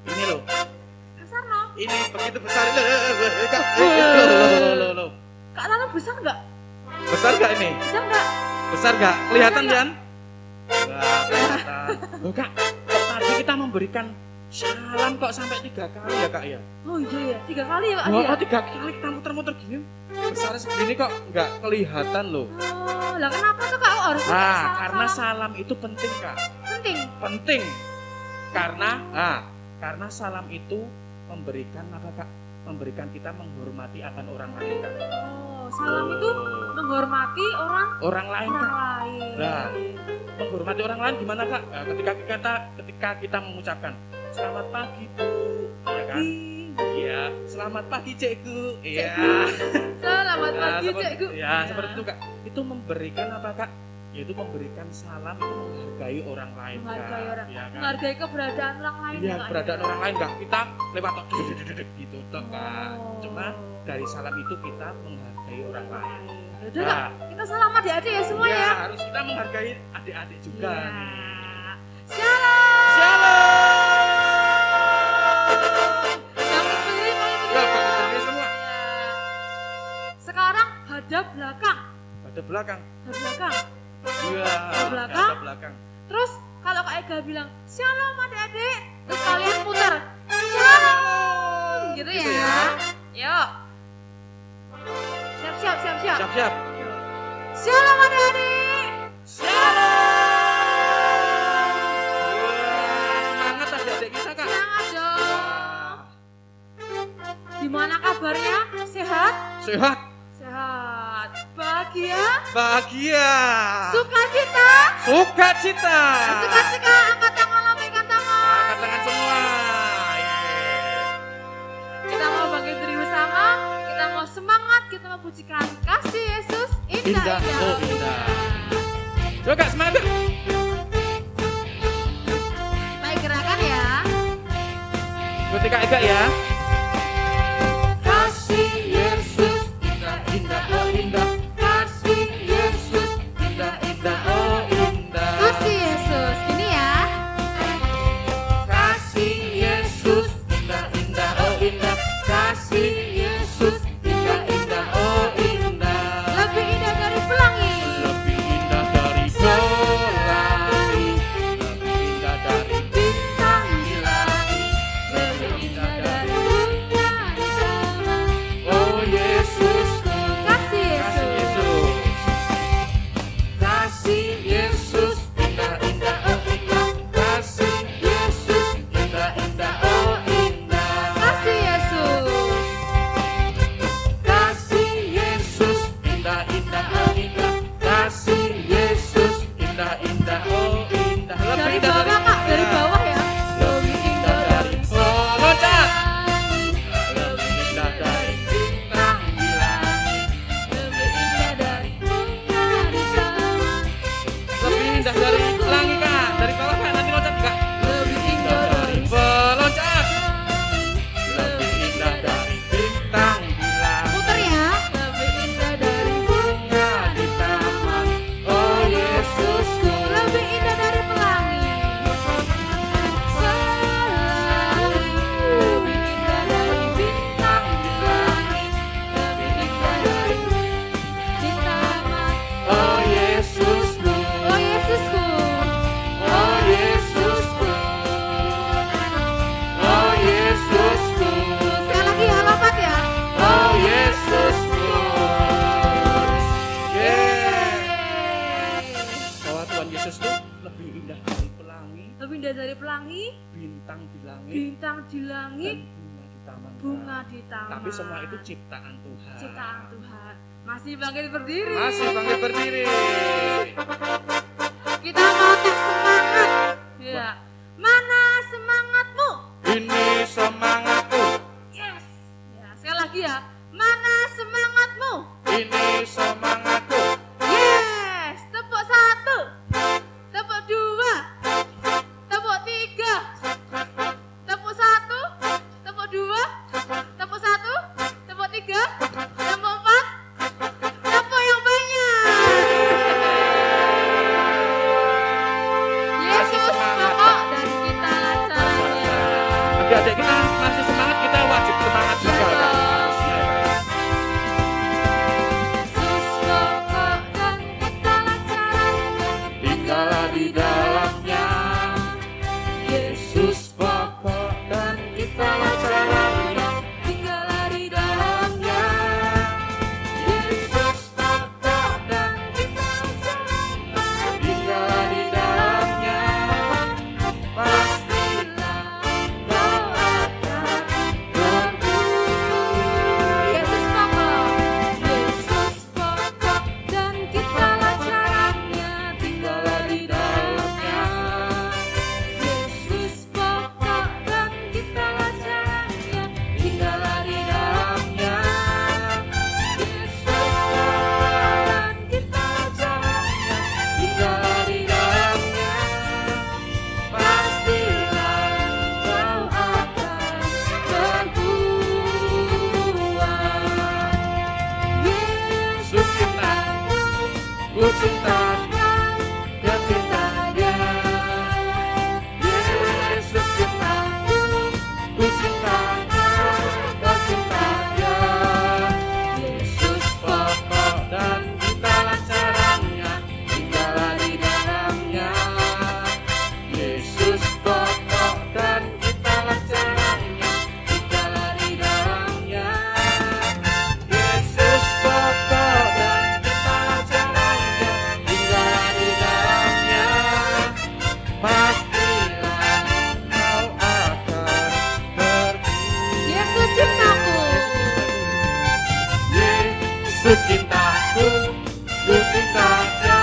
Ini loh. Besar no? Ini begitu besar. Loh. Kak Tano besar nggak? Besar gak ini? Besar nggak? Besar gak? Kelihatan kan? Wah, kelihatan. Loh Kak, kok tadi kita memberikan salam kok sampai 3 kali ya Kak ya? Oh iya ya, 3 kali ya Kak Wah, ya? 3 kali kita muter-muter gini. Besar segini kok nggak kelihatan loh. Oh, lah kenapa tuh Kak? Oh, harus pakai Nah, salam-salam? karena salam itu penting Kak. Penting. Penting. Karena salam itu memberikan apa Kak? Memberikan kita menghormati akan orang lain Kak. Oh, salam itu menghormati Orang lain Kak. lain. Nah, menghormati orang lain gimana Kak? Nah, ketika kita mengucapkan selamat pagi Bu, ya kan? Iya, selamat pagi Cikgu. Iya. Selamat Nah, pagi Cikgu. Ya, seperti itu Kak. Itu memberikan apa Kak? Yaitu memberikan salam itu menghargai orang lain Menghargai Kak. orang. Ya, kan? Menghargai keberadaan orang lain Iya, ya, Kak, keberadaan ya? orang lain Kak. Kita lewat tok gitu tok Kak. Oh. Cuma dari salam itu kita menghargai orang lain. Udah Kak, kita salam adik-adik ya semua Iya, ya. harus kita menghargai adik-adik juga. Iya. nih. Shalom. Shalom. Bangkit berdiri, Ya, bangkit berdiri semua. Ya. Sekarang hadap belakang. Pada belakang. Hadap belakang. Iya. Ke belakang. Ke belakang. Terus kalau Kak Ega bilang shalom adik-adik, terus kalian putar shalom gitu ya. Yuk. Siap. Siap-siap. Shalom adik-adik. Shalom. Wah, semangat adik-adik kita Kak. Semangat dong. Wah. Gimana kabarnya? Sehat? Sehat. Sehat. Bahagia? Bahagia. Sukacita? Sukacita. Suka-suka, angkat tangan, lambaikan tangan. Angkat tangan semua. Yeay. Kita mau bangkit berdiri bersama, kita mau semangat, kita mau pujikan kasih Yesus. Indah. Oh, indah. Yuk Kak, semangat. Baik, gerakan ya. Ikuti Kak Ega ya. Kasih Yesus, Indah, oh indah. kasih Yesus, Indah, oh indah. kasih Yesus. Gini ya. Kasih Yesus, indah, oh indah. Kasih Yesus, indah, oh indah. Lebih indah dari pelangi. Lebih indah dari pelangi, lebih indah dari bintang di langit, Lebih indah dari bunga di taman. oh Yesusku. Kasih Kasih Yesus. Yesus, kasih Yesus, indah, oh indah. Kasih Yesus, indah, oh indah. Kasih Yesus. Kasih Yesus, indah, oh indah. Kasih Yesus, indah, oh indah. Dari bawah Kak, dari bawah ya. Lebih indah dari Oh, loncat. pelangi. Lebih indah dari bintang di langit. Lebih indah dari bunga di taman. Lebih indah dari pelangi Kak. Dari bawah Kak, nanti loncat Kak. Lebih indah dari Peloncat. Lebih indah dari bintang di langit. puter ya. Lebih indah dari bunga Di taman, oh Yesusku. lebih indah dari pelangi. Lebih indah dari bintang Di langit, lebih indah dari di taman. oh Yesusku. Oh Yesusku. Oh Yesusku. Oh Yesusku. Sekali lagi halaman ya. Oh Yesusku. Yeay. Bahwa Tuhan Yesus itu lebih indah dari pelangi, Lebih indah dari pelangi, bintang di langit, bintang di dan langit, bunga di taman. bunga di taman. Tapi semua itu ciptaan Tuhan. ciptaan Tuhan. Masih bangkit berdiri. Masih bangkit berdiri. Kita mau tes semangat. Ya. Mana semangatmu? Ini semangatku. Yes. Ya, sekali lagi ya. Mana semangatmu? Ini semangatku. Yes. Tepuk 1. Tepuk 2. Tepuk 3. Tepuk 1. Tepuk 2. Tepuk 1. Tepuk 3. Tepuk 4. Tepuk yang banyak. adik-adik kita masih semangat, kita wajib semangat juga Kak. Harusnya ya, Kak. Yesus pokok dan kitalah caranya, Tinggallah di dalamnya. Yesus pokok dan kitalah caranya. tinggallah di dalamnya. Yesus pokok dan kitalah caranya. Tinggallah di dalamnya. Pastilah kau akan berbuah. Yesus pokok dan kitalah caranya, tinggallah di dalamnya. Yesus pokok dan kitalah caranya, tinggallah di dalamnya. Yesus pokok dan kitalah caranya, Tinggallah di dalamnya. Pastilah kau akan berbuah. Yesus cintaku, ku cinta dia cinta dia. Yesus cintaku, ku cinta dia cinta dia. Yesus pokok dan kitalah caranya, tinggallah di dalamnya. Yesus pokok dan kitalah caranya, tinggallah di dalamnya. Yesus pokok dan kitalah caranya, tinggallah di dalamnya. Pastilah kau akan berbuah. Yesus cintaku. Yesus cintaku, ku cinta dia,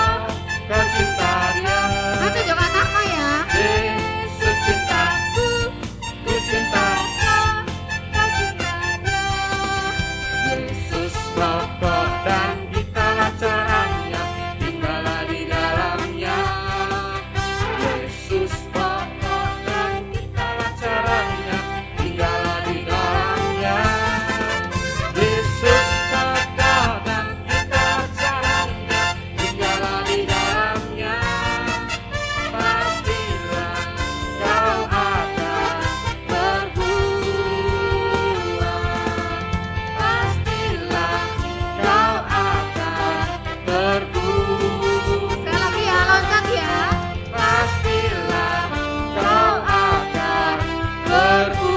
kau cinta dia. Nanti jangan apa ya. Yesus cintaku, ku cinta Kau cintanya. Yesus pokok dan kitalah caranya, tinggallah di dalamnya. Yesus pokok dan kitalah caranya, tinggallah di dalamnya. Yesus pokok dan kitalah caranya, tinggallah di dalamnya. Pastilah kau akan berbuah. Pastilah kau akan berbuah. Sekali lagi ya, loncat ya. Pastilah kau akan berbuah.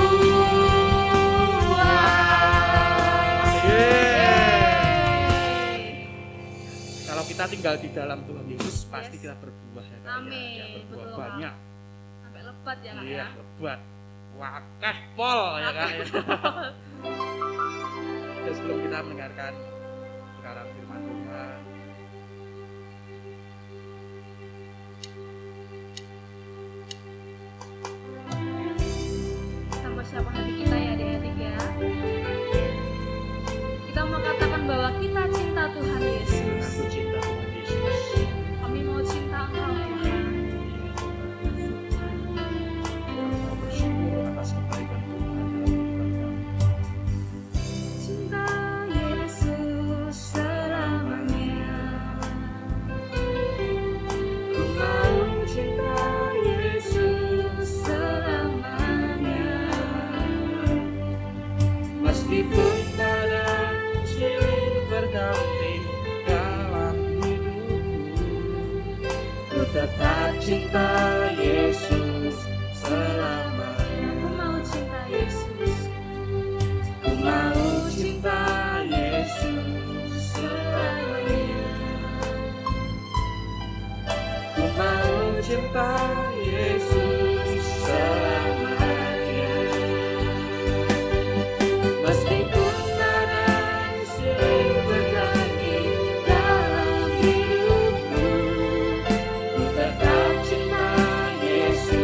Kalau kita tinggal di dalam Tuhan Yesus, pasti Yes. kita berbuah ya Kak. Amin. Ya, berbuah Betul, Kak. banyak. Sampai lebat ya Kak Iya, ya. lebat. Wakeh pol ya Kak. Ya. Ya, sebelum kita mendengarkan sekarang firman Tuhan, Sama siapa hati kita ya adik-adik ya. Kita mau katakan bahwa kita cinta Tuhan Yesus. aku cinta Tuhan Yesus. Kami mau cinta Engkau Tuhan. Mau bersyukur atas kebaikan Tuhan dalam kehidupan kami. Cinta Yesus selamanya. Ku mau cinta Yesus selamanya. Meskipun pada silih berganti dalam hidupku, ku tetap cinta Yesus selamanya. Ku mau cinta Yesus. Ku mau cinta Yesus selamanya. Ku mau cinta Yesus selamanya. Meskipun badai silih berganti dalam hidupku, ku tetap cinta Yesus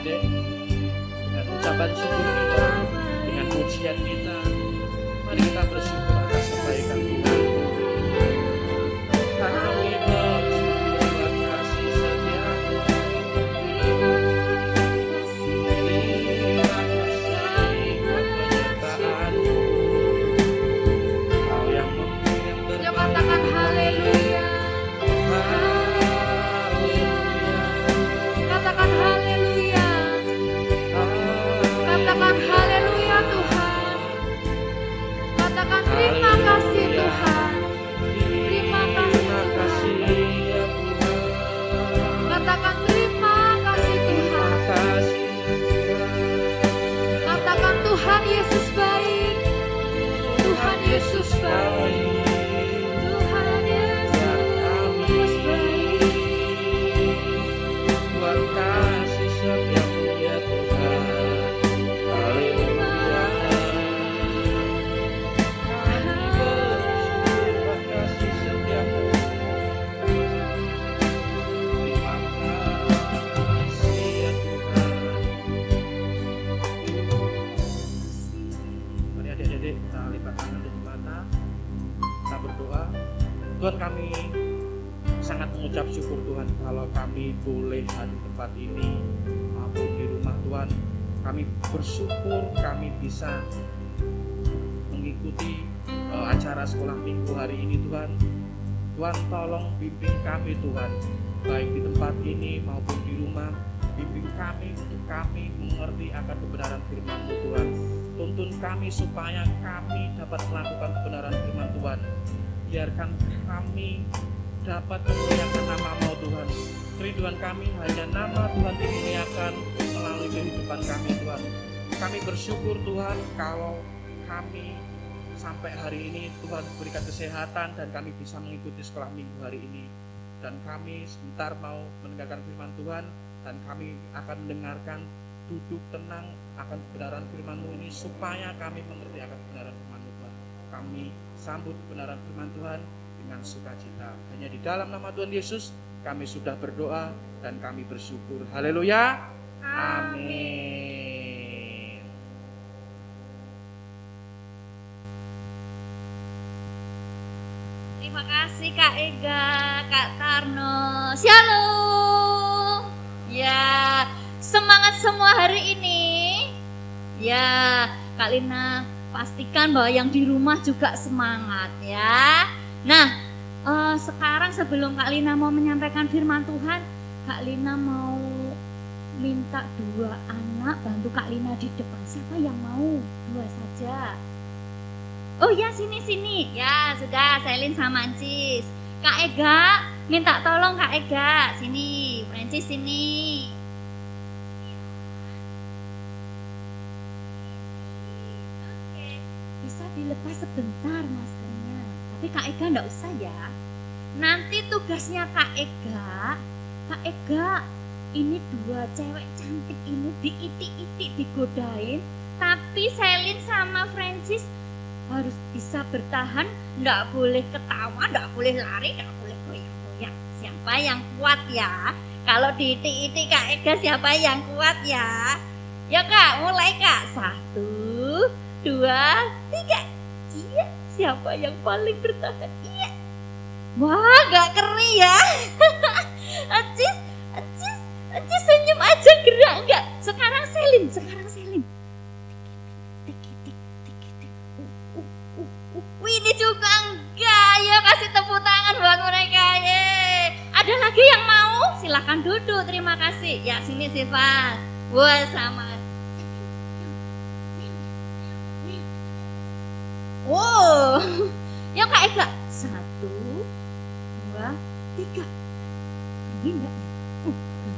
adik-adik, dengan ucapan syukur kita, dengan pujian kita, mari kita bersyukur atas kebaikan Tuhan. Kami bersyukur buat kasih setia-Mu. Terima kasih buat penyertaan-Mu. Kau yang memberi yang Yuk terbaik. katakan haleluya. Katakan haleluya. Katakan haleluya Tuhan. Katakan terima kasih Tuhan. Terima kasih Tuhan. Katakan terima kasih Tuhan. Katakan Tuhan Yesus baik. Tuhan Yesus baik. Tuhan Yesus baik. Tuhan kasih setiamu ya Tuhan. Haleluya. Kami bersyukur buat kasih setiamu. Terima kasih ya Tuhan. Mari adik-adik kita lipat tangan di mata. Kita berdoa. Tuhan, kami sangat mengucap syukur Tuhan kalau kami boleh ada di tempat ini maupun di rumah Tuhan. Kami bersyukur kami bisa mengikuti acara sekolah minggu hari ini Tuhan. Tuhan tolong bimbing kami Tuhan, baik di tempat ini maupun di rumah. Bimbing kami untuk kami mengerti akan kebenaran firman-Mu Tuhan. Tuntun kami supaya kami dapat melakukan kebenaran firman Tuhan. Biarkan kami dapat memuliakan nama-Mu Tuhan. Kerinduan kami hanya nama Tuhan dimuliakan melalui kehidupan kami Tuhan. Kami bersyukur Tuhan kalau kami sampai hari ini Tuhan berikan kesehatan dan kami bisa mengikuti sekolah minggu hari ini. Dan kami sebentar mau mendengarkan firman Tuhan dan kami akan mendengarkan duduk tenang akan kebenaran firman-Mu ini supaya kami mengerti akan kebenaran firman-Mu Tuhan. Kami sambut kebenaran firman Tuhan dengan sukacita. Hanya di dalam nama Tuhan Yesus kami sudah berdoa dan kami bersyukur. Haleluya. Amin. Terima kasih Kak Ega, Kak Tarno. Shalom. Ya, semangat semua hari ini. Ya, Kak Lina pastikan bahwa yang di rumah juga semangat ya. Nah, sekarang sebelum Kak Lina mau menyampaikan firman Tuhan, Kak Lina mau minta 2 anak bantu Kak Lina di depan. Siapa yang mau? 2 saja. Oh ya, sini. Ya, sudah, Selin sama Ancis. Kak Ega, minta tolong Kak Ega. Sini, Ancis sini. Oke, bisa dilepas sebentar maskernya. Tapi Kak Ega enggak usah ya. Nanti tugasnya Kak Ega, ini 2 cewek cantik ini diitik-itik, digodain. Tapi Selin sama Francis harus bisa bertahan, enggak boleh ketawa, enggak boleh lari, enggak boleh goyang-goyang. Siapa yang kuat ya? Kalau diitik-itik Kak Ega, siapa yang kuat ya? Ya Kak, mulai Kak. 1, 2, 3. Iya, siapa yang paling bertahan? Iya. Wah, gak keri ya. Acis senyum aja, gerak enggak? Sekarang Selin. Ini juga enggak. Ya, kasih tepuk tangan buat mereka. Ada lagi yang mau? Silakan duduk. Terima kasih. Ya, sini Siva. Wah, sama. Wow. Ya Kak Ega. 1, 2, 3. Ini enggak ya?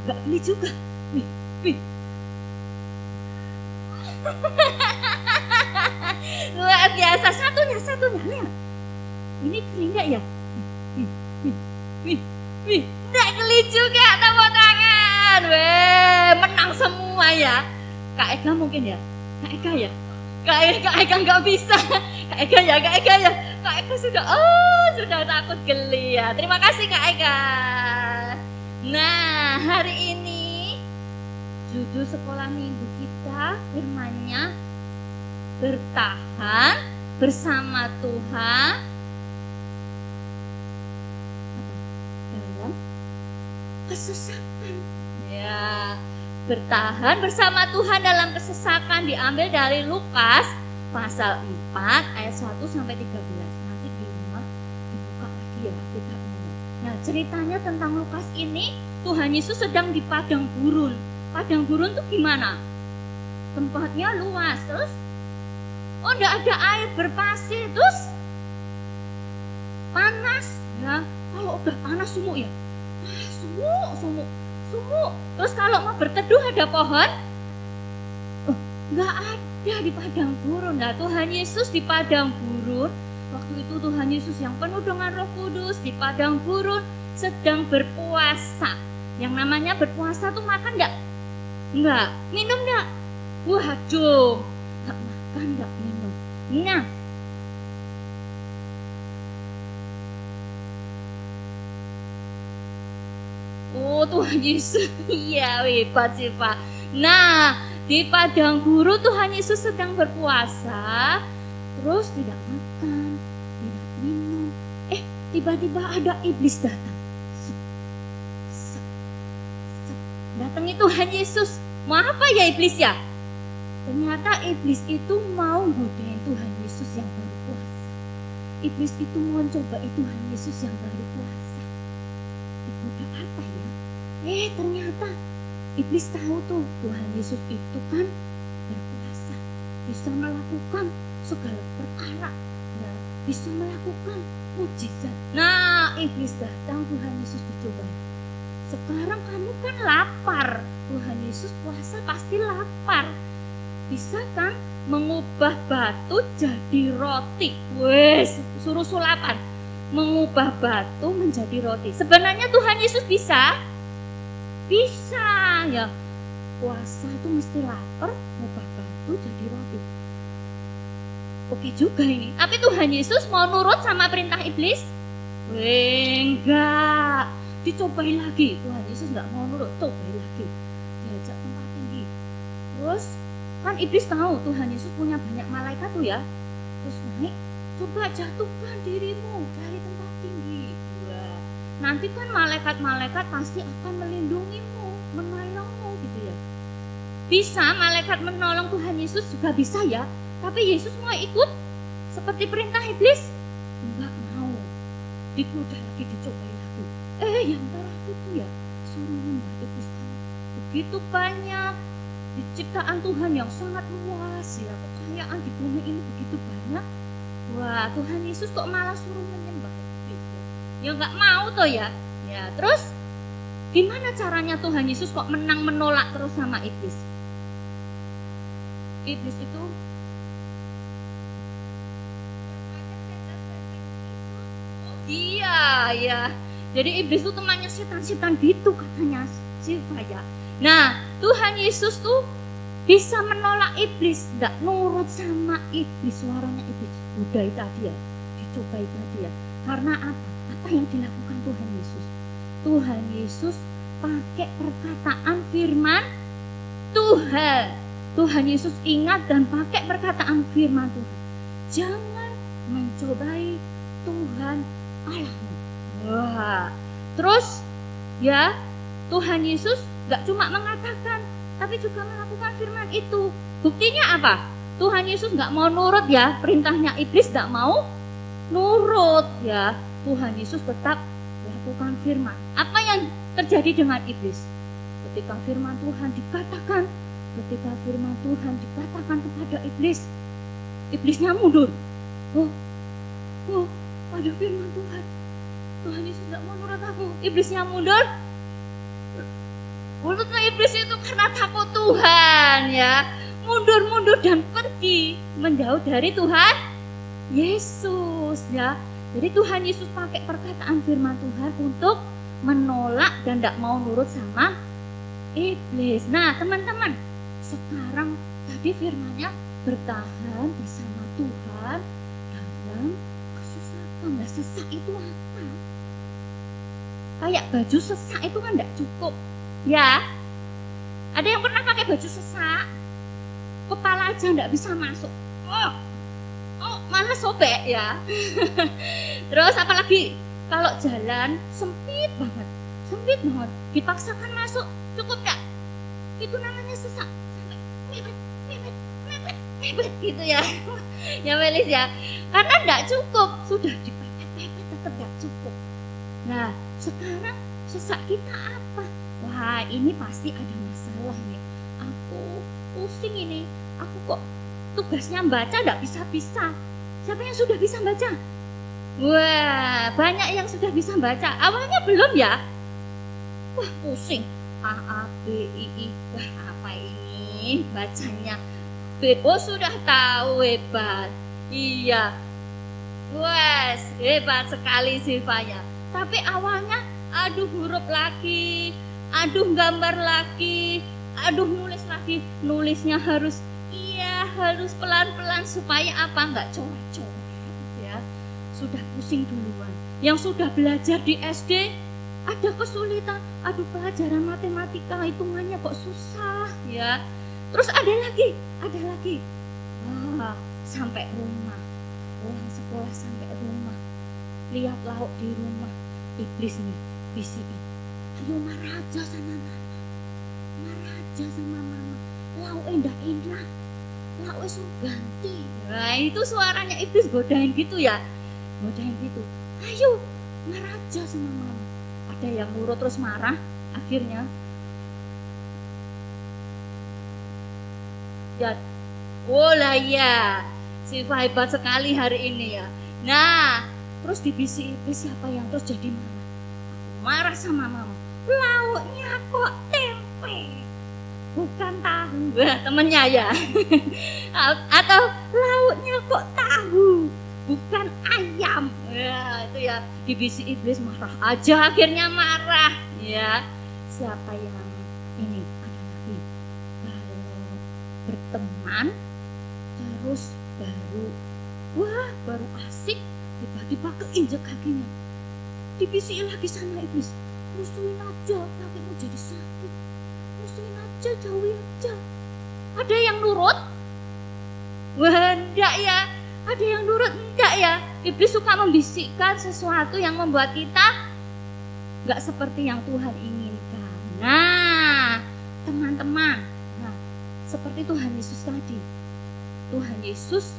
Enggak beli juga. Nih. Luar biasa. Satunya lihat. Ini geli enggak ya? Enggak geli juga, tepuk tangan. Weh, menang semua ya. Kak Ega mungkin ya? Kak Ega enggak bisa. Kak Ega ya. Kak Ega sudah takut geli ya. Terima kasih Kak Ega. Nah, hari ini judul sekolah minggu kita firman-Nya bertahan bersama Tuhan dalam kesesakan. Ya, bertahan bersama Tuhan dalam kesesakan diambil dari Lukas pasal 4 ayat 1 sampai 13. Nanti di rumah dibuka lagi ya kita ini. Nah, ceritanya tentang Lukas ini, Tuhan Yesus sedang di padang gurun. Padang gurun tuh gimana? Tempatnya luas, terus enggak ada air berpasir, terus panas ya. Kalau udah panas sumuk ya, sumuk. Terus kalau mau berteduh ada pohon? Enggak ada di padang gurun. Nah, Tuhan Yesus di padang gurun. Waktu itu Tuhan Yesus yang penuh dengan Roh Kudus di padang gurun sedang berpuasa. Yang namanya berpuasa tuh makan enggak? Enggak. Minum enggak? Waduh, enggak makan, enggak minum. Nah, oh Tuhan Yesus, iya hebat sih Pak. Nah, di padang gurun Tuhan Yesus sedang berpuasa, terus tidak makan, tidak minum. Tiba-tiba ada iblis datang. Datangi Tuhan Yesus. Mau apa ya iblis ya? Ternyata iblis itu mau godain Tuhan Yesus yang baru puasa. Iblis itu mau cobai Tuhan Yesus yang baru puasa. Digoda apa ya? Ternyata iblis tahu tuh Tuhan Yesus itu kan berpuasa, bisa melakukan segala perkara, ya, bisa melakukan mujizat. Nah, iblis datang, Tuhan Yesus dicobai. Sekarang kamu kan lapar, Tuhan Yesus puasa pasti lapar. Bisa kan mengubah batu jadi roti? Wes, suruh sulapan. Mengubah batu menjadi roti. Sebenarnya Tuhan Yesus bisa ya. Puasa itu mesti lapar, mengubah batu jadi roti. Oke juga ini. Tapi Tuhan Yesus mau nurut sama perintah iblis? Enggak. Dicobai lagi. Tuhan Yesus enggak mau nurut, cobai lagi. Diajak tempat tinggi. Terus kan iblis tahu Tuhan Yesus punya banyak malaikat tuh ya. Terus naik, coba jatuhkan dirimu dari tempat tinggi. Wah, nanti kan malaikat-malaikat pasti akan melindungimu, menolongmu gitu ya. Bisa malaikat menolong Tuhan Yesus juga bisa ya. Tapi Yesus mau ikut seperti perintah iblis? Enggak mau. Digoda lagi, dicobai lagi. Yang terakhir itu ya suruh menyembah iblis. Begitu banyak di ciptaan Tuhan yang sangat luas ya, kekayaan di bumi ini begitu banyak. Wah, Tuhan Yesus kok malah suruh menyembah iblis? Ya nggak mau toh ya. Ya, terus gimana caranya Tuhan Yesus kok menolak terus sama iblis? Iblis itu ya. Jadi iblis itu temannya setan-setan gitu katanya Siva ya. Nah, Tuhan Yesus tuh bisa menolak iblis, enggak nurut sama iblis, suaranya iblis. Budai tadi ya, dicobai tadi ya. Karena apa? Apa yang dilakukan Tuhan Yesus? Tuhan Yesus pakai perkataan firman Tuhan. Tuhan Yesus ingat dan pakai perkataan firman Tuhan. Jangan mencobai Tuhan Allahmu. Wah, terus ya Tuhan Yesus gak cuma mengatakan, tapi juga melakukan firman itu. Buktinya apa? Tuhan Yesus gak mau nurut ya, perintahnya iblis gak mau nurut ya. Tuhan Yesus tetap melakukan firman. Apa yang terjadi dengan iblis? Ketika firman Tuhan dikatakan kepada iblis, iblisnya mundur. Ada firman Tuhan. Tuhan Yesus gak mau nurut aku. Iblisnya mundur. Mulutnya iblis itu karena takut Tuhan ya. Mundur dan pergi menjauh dari Tuhan Yesus ya. Jadi Tuhan Yesus pakai perkataan firman Tuhan untuk menolak dan tidak mau nurut sama iblis. Nah teman-teman, sekarang tadi firmannya bertahan bersama Tuhan dalam kesesakan. Nah, sesak itu apa? Kayak baju sesak itu kan tidak cukup ya. Ada yang pernah pakai baju sesak, kepala aja nggak bisa masuk. Malah sobek ya. Terus apalagi kalau jalan sempit banget, dipaksakan masuk, cukup nggak? Itu namanya sesak. Sampai mepet gitu ya. Ya Melis ya, karena nggak cukup, sudah dipepet tetap nggak cukup. Nah sekarang sesak kita apa? Wah ini pasti ada masalah nih. Aku pusing ini, aku kok tugasnya baca nggak bisa. Siapa yang sudah bisa baca? Wah banyak yang sudah bisa baca. Awalnya belum ya. Wah pusing. A A B I I. Wah apa ini bacanya? Oh sudah tahu, hebat. Iya. Wes hebat sekali Silvanya. Tapi awalnya aduh huruf lagi, aduh gambar lagi, aduh nulis lagi. Nulisnya harus pelan-pelan supaya apa? Enggak coret-coret ya. Sudah pusing duluan. Yang sudah belajar di SD ada kesulitan. Aduh pelajaran matematika hitungannya kok susah ya. Terus ada lagi. Sampai rumah. Pulang sekolah sampai rumah. Lihat lauk di rumah. Iblis nih bisikin. Ayo marah aja sama mama. Lauk enak. Lauk wis ganti. Nah itu suaranya iblis godain gitu ya. Ayo marah aja sama mama. Ada yang nurut terus marah. Akhirnya ya, ya, Silva hebat sekali hari ini ya. Nah, terus dibisi iblis siapa yang terus jadi marah sama mama. Lauknya kok tempe, bukan tahu. Wah, temennya ya. Atau lauknya kok tahu, bukan ayam. Ya, itu ya dibisi iblis marah aja akhirnya marah. Ya, siapa yang ini ada lagi kalau berteman terus baru asik tiba-tiba keinjek kakinya, dibisikin lagi sama iblis, musuhin aja kakimu jadi sakit, musuhin aja, jauhin aja. Ada yang nurut? Wah enggak ya. Ada yang nurut? Enggak ya. Iblis suka membisikkan sesuatu yang membuat kita enggak seperti yang Tuhan inginkan. Nah teman-teman, seperti Tuhan Yesus tadi, Tuhan Yesus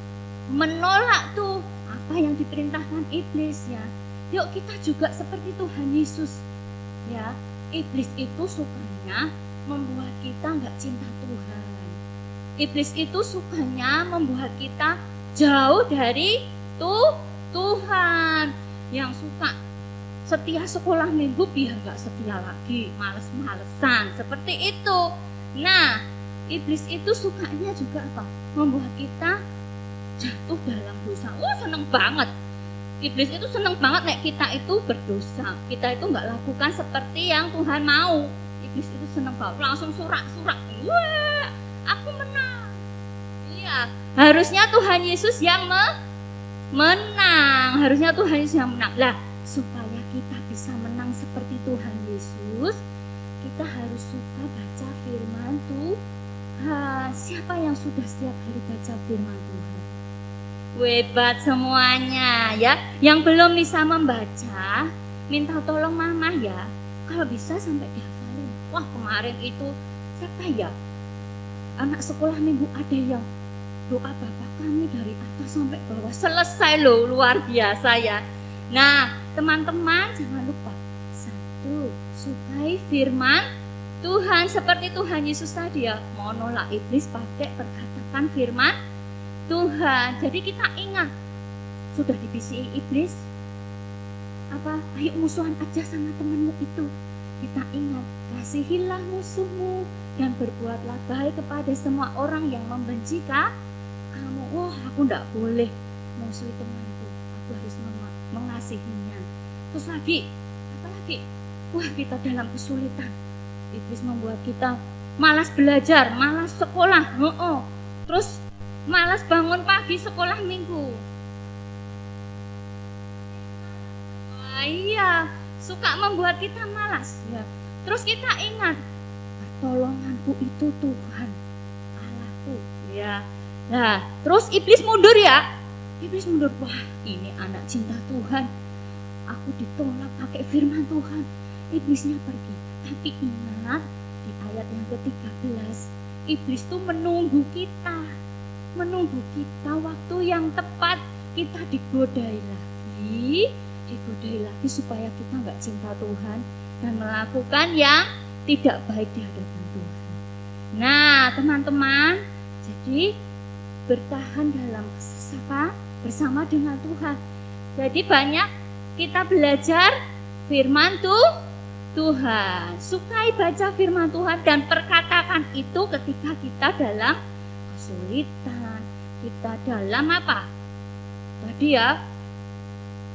menolak tuh apa yang diperintahkan iblis ya. Yuk kita juga seperti Tuhan Yesus ya. Iblis itu sukanya membuat kita nggak cinta Tuhan. Iblis itu sukanya membuat kita jauh dari Tuhan. Yang suka setia sekolah minggu biar nggak setia lagi, males-malesan seperti itu. Nah iblis itu sukanya juga apa? Membuat kita jatuh dalam dosa. Seneng banget. Iblis itu seneng banget nek kita itu berdosa. Kita itu nggak lakukan seperti yang Tuhan mau. Iblis itu seneng banget. Langsung surak. Wah, aku menang. Iya, harusnya Tuhan Yesus yang menang. Harusnya Tuhan Yesus yang menang. Lah, supaya kita bisa menang seperti Tuhan Yesus, kita harus suka baca firman Tuhan. Siapa yang sudah setiap hari baca firman Tuhan? Hebat semuanya ya. Yang belum bisa membaca, minta tolong mama ya. Kalau bisa sampai dihafalin. Wah kemarin itu siapa ya? Anak sekolah minggu ada yang doa Bapa kami dari atas sampai bawah selesai loh, luar biasa ya. Nah teman-teman jangan lupa, satu, sukai firman Tuhan seperti Tuhan Yesus tadi ya, mau nolak iblis pakai perkataan firman Tuhan. Jadi kita ingat, sudah dibisi iblis apa? Ayo musuhan aja sama temanmu itu. Kita ingat, kasihilah musuhmu dan berbuatlah baik kepada semua orang yang membenci kamu. Wah, aku enggak boleh musuhi temanku. Aku harus mengasihinya. Terus lagi, apa lagi? Wah, kita dalam kesulitan. Iblis membuat kita malas belajar, malas sekolah. Terus malas bangun pagi sekolah minggu. Iya, suka membuat kita malas ya. Terus kita ingat, pertolonganku itu Tuhan Allahku ya. Nah, terus iblis mundur ya. Iblis mundur, wah ini anak cinta Tuhan. Aku ditolak pakai firman Tuhan. Iblisnya pergi. Tapi ingat di ayat yang ke-13, iblis tuh menunggu kita waktu yang tepat. Kita digodai lagi supaya kita nggak cinta Tuhan dan melakukan yang tidak baik di hadapan Tuhan. Nah teman-teman, jadi bertahan dalam kesesatan bersama dengan Tuhan. Jadi banyak kita belajar firman Tuhan, sukai baca firman Tuhan dan perkatakan itu ketika kita dalam kesulitan, kita dalam apa? Tadi ya,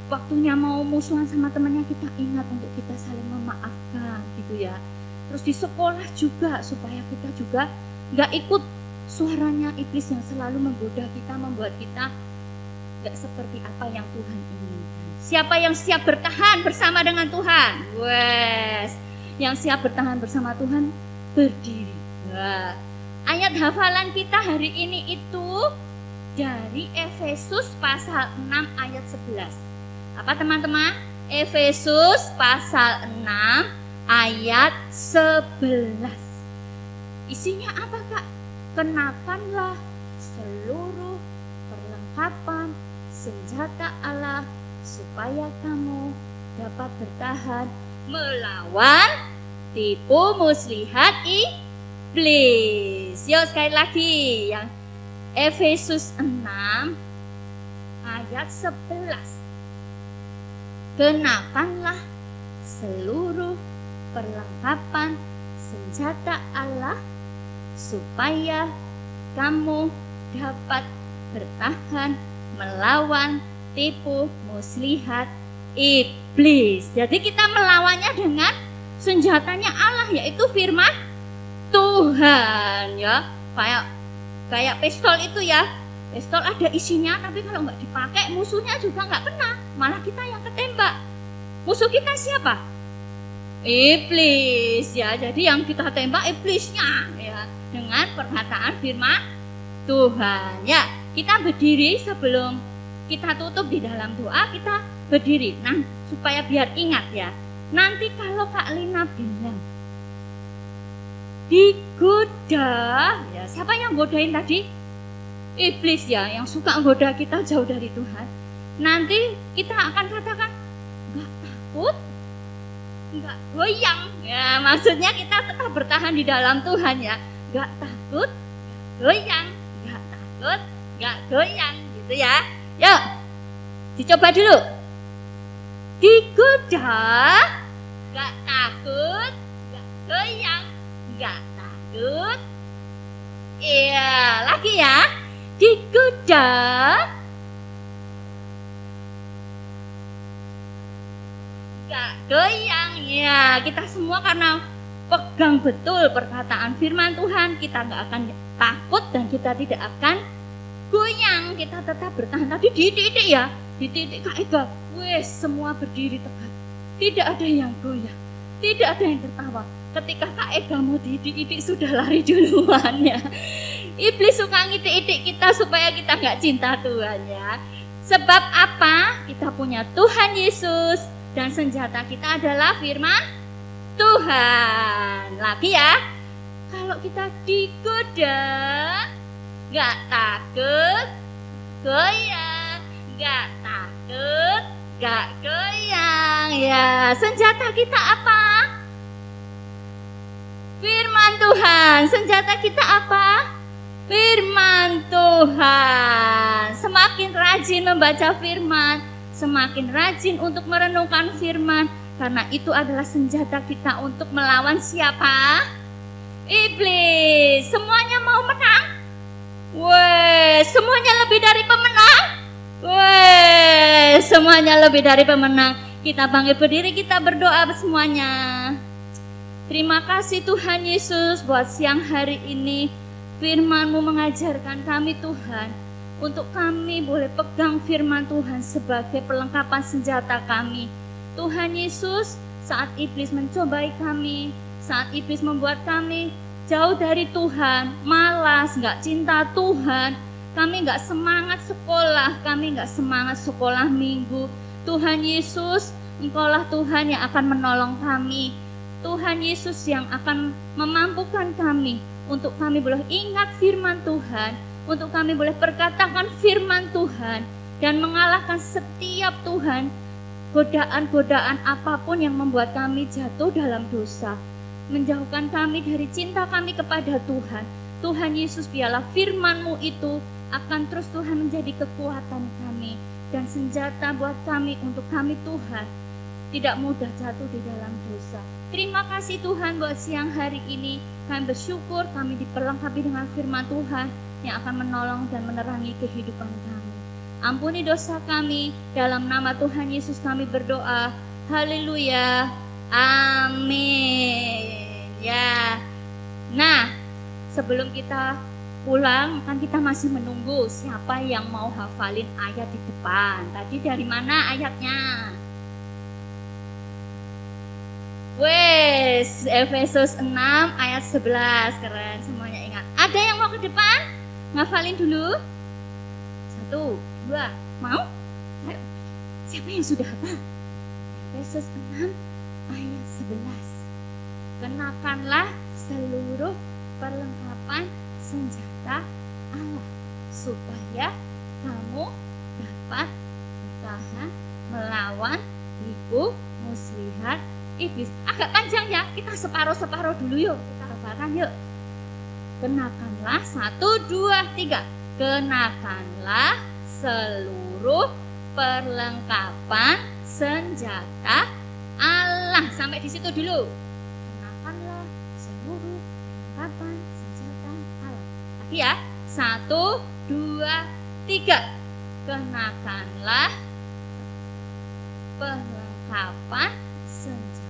waktunya mau musuhan sama temannya, kita ingat untuk kita saling memaafkan gitu ya. Terus di sekolah juga supaya kita juga nggak ikut suaranya iblis yang selalu menggoda kita, membuat kita nggak seperti apa yang Tuhan inginkan. Siapa yang siap bertahan bersama dengan Tuhan? Wes, yang siap bertahan bersama Tuhan berdiri. Wah, ayat hafalan kita hari ini itu dari Efesus pasal 6 ayat 11. Apa teman-teman? Efesus pasal 6 ayat 11. Isinya apa Kak? Kenakanlah seluruh perlengkapan senjata Allah supaya kamu dapat bertahan melawan tipu muslihat iblis. Yuk sekali lagi yang Efesus 6 ayat 11. Kenakanlah seluruh perlengkapan senjata Allah supaya kamu dapat bertahan melawan tipu muslihat iblis. Jadi kita melawannya dengan senjatanya Allah, yaitu firman Tuhan ya. Kayak pistol itu ya. Pistol ada isinya, tapi kalau nggak dipakai musuhnya juga nggak kena, malah kita yang ketembak. Musuh kita siapa? Iblis ya. Jadi yang kita tembak iblisnya ya, dengan perkataan firman Tuhan ya. Kita berdiri sebelum kita tutup di dalam doa, kita berdiri. Nah, supaya biar ingat ya. Nanti kalau Kak Lina bilang digoda, ya siapa yang godain tadi? Iblis ya, yang suka goda kita jauh dari Tuhan. Nanti kita akan katakan, enggak takut, enggak goyang. Ya, maksudnya kita tetap bertahan di dalam Tuhan ya. Enggak takut, enggak goyang, enggak takut, enggak goyang gitu ya. Yuk, dicoba dulu. Digoda, enggak takut, enggak goyang, enggak takut. Iya, lagi ya. Digoda, enggak goyang. Ya, kita semua karena pegang betul perkataan firman Tuhan, kita enggak akan takut dan kita tidak akan goyang. Kita tetap bertahan. Tadi di titik ya, di titik Kak Ega, wes semua berdiri tegak. Tidak ada yang goyang, tidak ada yang tertawa. Ketika Kak Ega mau diidik-idik sudah lari duluan ya. Iblis suka ngidik-idik kita supaya kita gak cinta Tuhan ya. Sebab apa? Kita punya Tuhan Yesus dan senjata kita adalah firman Tuhan. Lagi ya, kalau kita digoda, gak takut, goyang, gak takut, gak goyang ya. Senjata kita apa? Firman Tuhan. Senjata kita apa? Firman Tuhan. Semakin rajin membaca firman, semakin rajin untuk merenungkan firman, karena itu adalah senjata kita untuk melawan siapa? Iblis. Semuanya mau menang? Weh, semuanya lebih dari pemenang? Weh, semuanya lebih dari pemenang. Kita bangkit berdiri, kita berdoa semuanya. Terima kasih Tuhan Yesus buat siang hari ini. Firman-Mu mengajarkan kami Tuhan, untuk kami boleh pegang firman Tuhan sebagai perlengkapan senjata kami. Tuhan Yesus, saat iblis mencobai kami, saat iblis membuat kami jauh dari Tuhan, malas, nggak cinta Tuhan, kami nggak semangat sekolah, kami nggak semangat sekolah minggu. Tuhan Yesus, Engkaulah Tuhan yang akan menolong kami. Tuhan Yesus yang akan memampukan kami untuk kami boleh ingat firman Tuhan, untuk kami boleh perkatakan firman Tuhan dan mengalahkan setiap Tuhan godaan-godaan apapun yang membuat kami jatuh dalam dosa, menjauhkan kami dari cinta kami kepada Tuhan. Tuhan Yesus, biarlah firman-Mu itu akan terus Tuhan menjadi kekuatan kami dan senjata buat kami untuk kami Tuhan tidak mudah jatuh di dalam dosa. Terima kasih Tuhan buat siang hari ini. Kami bersyukur kami diperlengkapi dengan firman Tuhan yang akan menolong dan menerangi kehidupan kami. Ampuni dosa kami, dalam nama Tuhan Yesus kami berdoa. Haleluya. Amin. Ya. Nah, sebelum kita pulang, kan kita masih menunggu siapa yang mau hafalin ayat di depan. Tadi dari mana ayatnya? Wes, Efesus 6 ayat 11. Keren, semuanya ingat. Ada yang mau ke depan? Ngafalin dulu. 1, 2, mau? Ayo. Siapa yang sudah hafal? Efesus 6 ayat 11. Kenakanlah seluruh perlengkapan senjata Allah supaya kamu dapat bertahan melawan tipu muslihat iblis. Agak panjang ya, kita separuh-separuh dulu yuk, kita hafalkan yuk. Kenakanlah 1, 2, 3. Kenakanlah seluruh perlengkapan senjata Allah. Sampai di situ dulu. Kenakanlah seluruh perlengkapan senjata Allah. Lagi ya. 1, 2, 3. Kenakanlah perlengkapan senjata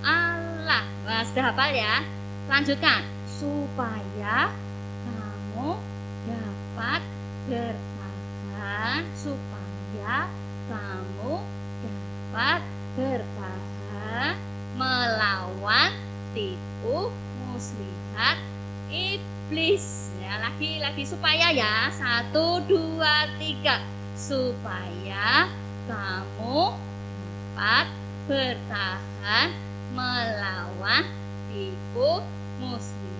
Allah. Wah, sudah hafal ya. Lanjutkan. Supaya kamu dapat bertahan. Supaya kamu dapat bertahan melawan tipu muslihat iblis. Ya, lagi supaya ya. 1, 2, 3. Supaya kamu dapat bertahan melawan tipu muslim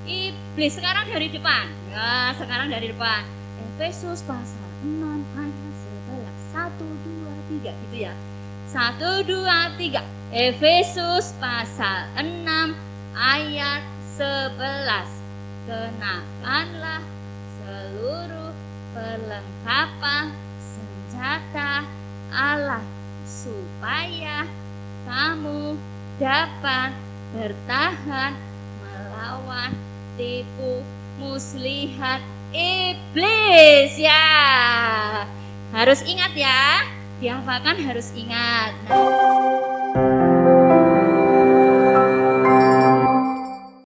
iblis. Sekarang dari depan ya, sekarang dari depan. Efesus pasal 6 ayat 11. 1, 2, 3 gitu ya. 1, 2, 3. Efesus pasal 6 ayat 11. Kenakanlah seluruh perlengkapan senjata Allah supaya kamu dapat bertahan melawan tipu muslihat iblis. Ya, harus ingat ya, dihafalkan harus ingat. Nah,